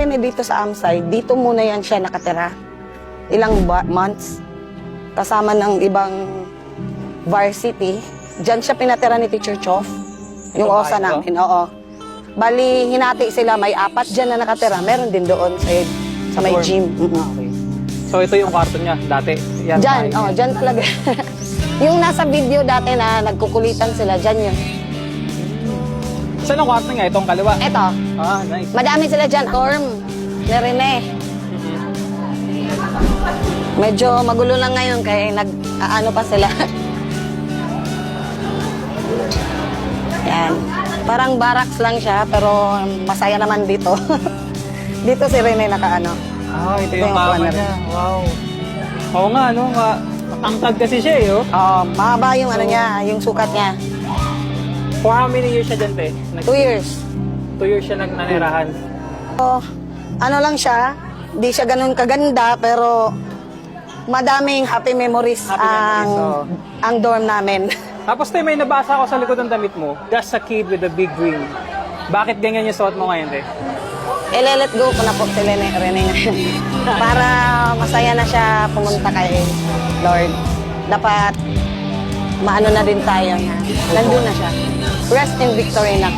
Dito sa Amsay, dito muna yan siya nakatira. Ilang months. Kasama ng ibang varsity. Diyan siya pinatira ni Teacher Chof. Yung Ito ba OSA ito? namin, oo. Bali, hinati sila. May 4 dyan na nakatira. Meron din doon sa may Dorm. gym. Okay. So ito yung kwarto niya dati. Yan, Diyan, bahay niya. dyan talaga. Yung nasa video dati na nagkukulitan sila, dyan yun. Saan ang kwarto niya? Itong kaliwa? Eto, Ah, nice. madami sila dyan. Dorm, ni Rene. Medyo magulo lang ngayon kaya nag-ano pa sila. Yan. Parang barracks lang siya pero masaya naman dito. Dito si Rene nakaano. Ah, ito Ito yung yung kama corner. niya. Wow. Oo nga, no? Matangkad kasi siya eh, oh. Mahaba yung ano niya, yung sukat niya. For how many years siya dyan, te? 2 years. 2 years siya nanirahan. So, ano lang siya, di siya ganun kaganda pero madaming happy memories, Happy memories, oo. ang dorm namin. Tapos, te, may nabasa ako sa likod ng damit mo. Just a kid with a big dream. Bakit ganyan yung suot mo ngayon, te? Let go ko na po si Rene ngayon. Para masaya na siya pumunta kay Lord. Dapat maano na din tayo na nandun na siya. Rest in victory na.